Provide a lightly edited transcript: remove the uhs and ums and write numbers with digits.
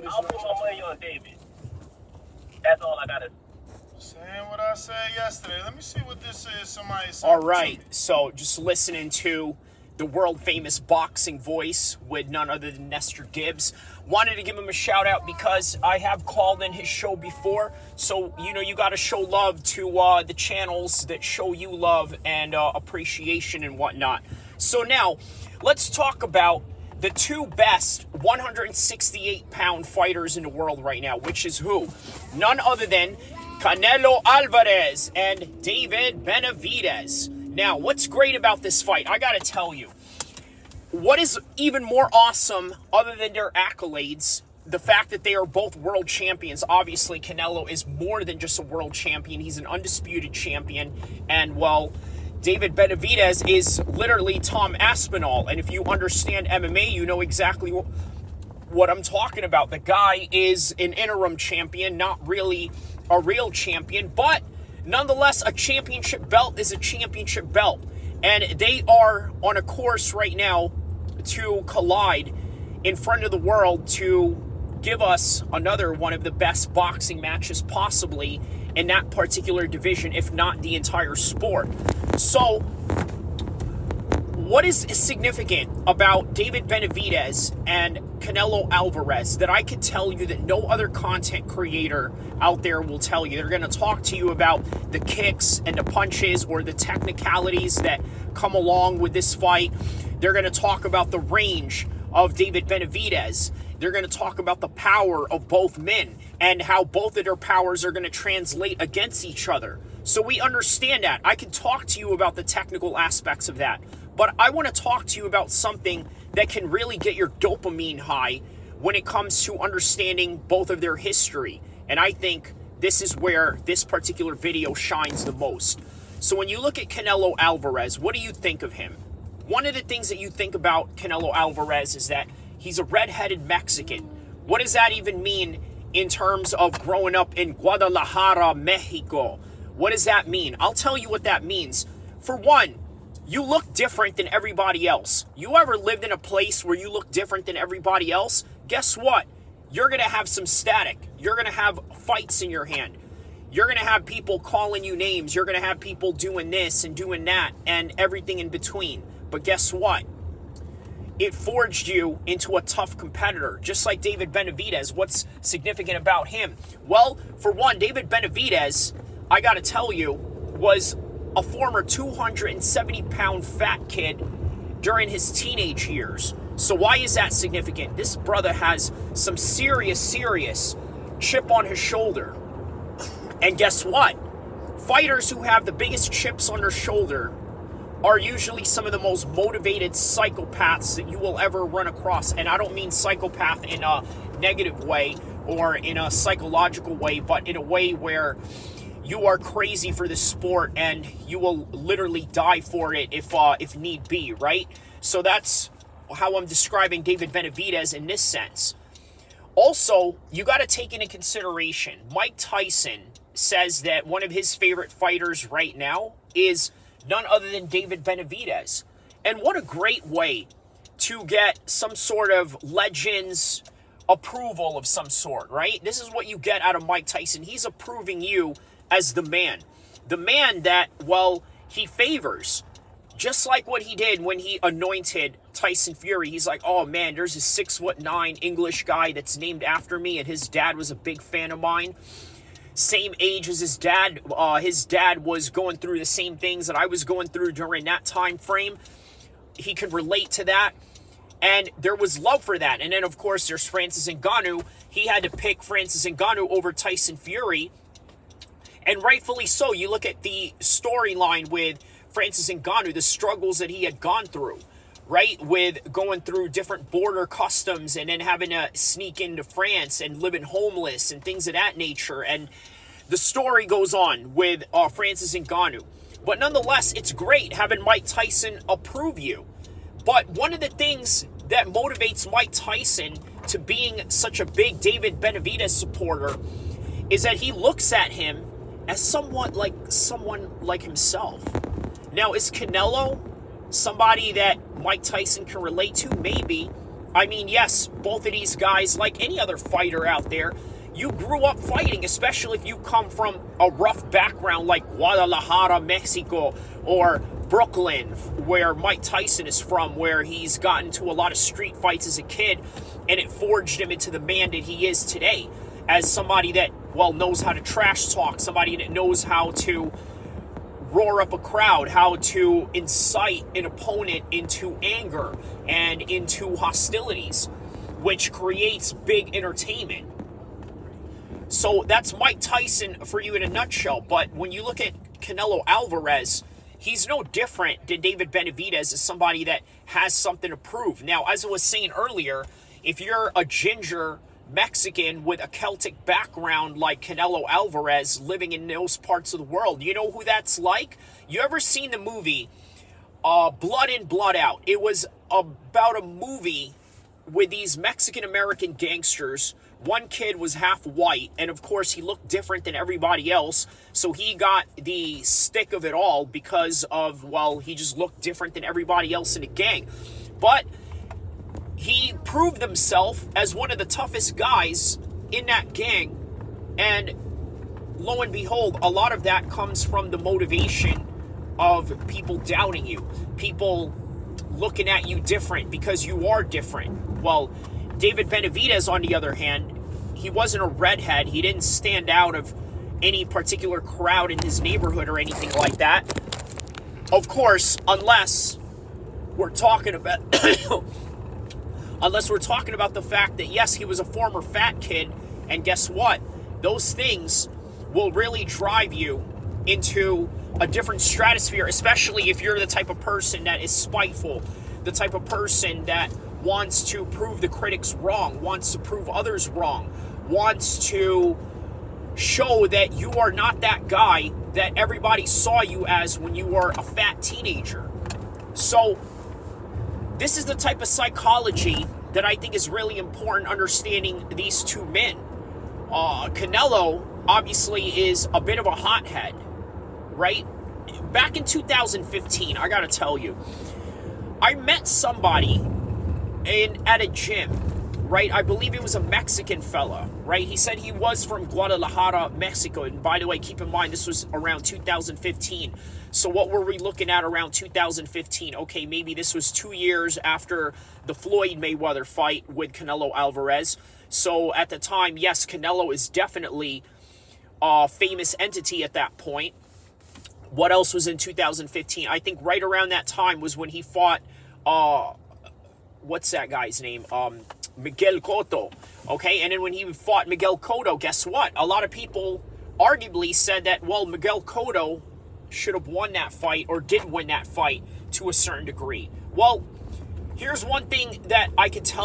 I'll put my money on David. That's all I gotta. Saying what I said yesterday. Let me see what this is. Somebody said. All right, so just listening to the world-famous boxing voice with none other than Nestor Gibbs. Wanted to give him a shout-out because I have called in his show before. So, you got to show love to the channels that show you love and appreciation and whatnot. So now, let's talk about the two best 168-pound fighters in the world right now, which is who? None other than Canelo Alvarez and David Benavidez. Now, what's great about this fight? I gotta tell you, what is even more awesome, other than their accolades, the fact that they are both world champions. Obviously, Canelo is more than just a world champion. He's an undisputed champion. And, well, David Benavidez is literally Tom Aspinall. And if you understand MMA, you know exactly what I'm talking about. The guy is an interim champion, not really a real champion, but nonetheless, a championship belt is a championship belt. And they are on a course right now to collide in front of the world to give us another one of the best boxing matches possibly in that particular division, if not the entire sport. So, what is significant about David Benavidez and Canelo Alvarez that I could tell you that no other content creator out there will tell you? They're going to talk to you about the kicks and the punches or the technicalities that come along with this fight. They're going to talk about the range of David Benavidez. They're going to talk about the power of both men and how both of their powers are going to translate against each other. So we understand that. I can talk to you about the technical aspects of that. But I want to talk to you about something that can really get your dopamine high when it comes to understanding both of their history. And I think this is where this particular video shines the most. So when you look at Canelo Alvarez, what do you think of him? One of the things that you think about Canelo Alvarez is that he's a redheaded Mexican. What does that even mean in terms of growing up in Guadalajara, Mexico? What does that mean? I'll tell you what that means. For one, you look different than everybody else. You ever lived in a place where you look different than everybody else? Guess what? You're going to have some static. You're going to have fights in your hand. You're going to have people calling you names. You're going to have people doing this and doing that and everything in between. But guess what? It forged you into a tough competitor, just like David Benavidez. What's significant about him? Well, for one, David Benavidez, I got to tell you, was a former 270-pound fat kid during his teenage years. So why is that significant? This brother has some serious chip on his shoulder. And guess what? Fighters who have the biggest chips on their shoulder are usually some of the most motivated psychopaths that you will ever run across. And I don't mean psychopath in a negative way or in a psychological way, but in a way where you are crazy for the sport and you will literally die for it if need be, right? So that's how I'm describing David Benavidez in this sense. Also, you got to take into consideration, Mike Tyson says that one of his favorite fighters right now is none other than David Benavidez. And what a great way to get some sort of Legends approval of some sort, right? This is what you get out of Mike Tyson. He's approving you as the man that, well, he favors. Just like what he did when he anointed Tyson Fury. He's like, oh man, there's a 6'9" English guy that's named after me, and his dad was a big fan of mine. Same age as his dad. His dad was going through the same things that I was going through during that time frame. He could relate to that. And there was love for that. And then, of course, there's Francis Ngannou. He had to pick Francis Ngannou over Tyson Fury. And rightfully so. You look at the storyline with Francis Ngannou, the struggles that he had gone through, right? With going through different border customs and then having to sneak into France and living homeless and things of that nature. And the story goes on with Francis Ngannou. But nonetheless, it's great having Mike Tyson approve you. But one of the things that motivates Mike Tyson to being such a big David Benavidez supporter is that he looks at him as someone like himself. Now, is Canelo somebody that Mike Tyson can relate to? Maybe. I mean, yes, both of these guys, like any other fighter out there, you grew up fighting, especially if you come from a rough background like Guadalajara, Mexico, or Brooklyn, where Mike Tyson is from, where he's gotten to a lot of street fights as a kid, and it forged him into the man that he is today, as somebody that, well, knows how to trash talk, somebody that knows how to roar up a crowd, how to incite an opponent into anger and into hostilities, which creates big entertainment. So that's Mike Tyson for you in a nutshell. But when you look at Canelo Alvarez, he's no different than David Benavidez, as somebody that has something to prove. Now, as I was saying earlier, if you're a ginger Mexican with a Celtic background like Canelo Alvarez living in those parts of the world, you know who that's like? You ever seen the movie Blood In, Blood Out? It was about a movie with these Mexican-American gangsters. One kid was half white, and of course he looked different than everybody else, so he got the stick of it all because of, well, he just looked different than everybody else in the gang. But he proved himself as one of the toughest guys in that gang, and lo and behold, a lot of that comes from the motivation of people doubting you, people looking at you different because you are different. Well, David Benavidez, on the other hand, he wasn't a redhead. He didn't stand out of any particular crowd in his neighborhood or anything like that. Of course, unless we're talking about the fact that, yes, he was a former fat kid, and guess what? Those things will really drive you into a different stratosphere, especially if you're the type of person that is spiteful, the type of person that wants to prove the critics wrong, wants to prove others wrong, wants to show that you are not that guy that everybody saw you as when you were a fat teenager. So this is the type of psychology that I think is really important, understanding these two men. Canelo obviously is a bit of a hothead, right? Back in 2015, I gotta tell you, I met somebody at a gym, right? I believe he was a Mexican fella, right? He said he was from Guadalajara, Mexico. And by the way, keep in mind, this was around 2015. So what were we looking at around 2015? Okay, maybe this was 2 years after the Floyd Mayweather fight with Canelo Alvarez. So at the time, yes, Canelo is definitely a famous entity at that point. What else was in 2015? I think right around that time was when he fought, what's that guy's name? Miguel Cotto. Okay, and then when he fought Miguel Cotto, guess what? A lot of people arguably said that, well, Miguel Cotto should have won that fight, or did win that fight to a certain degree. Well, here's one thing that I can tell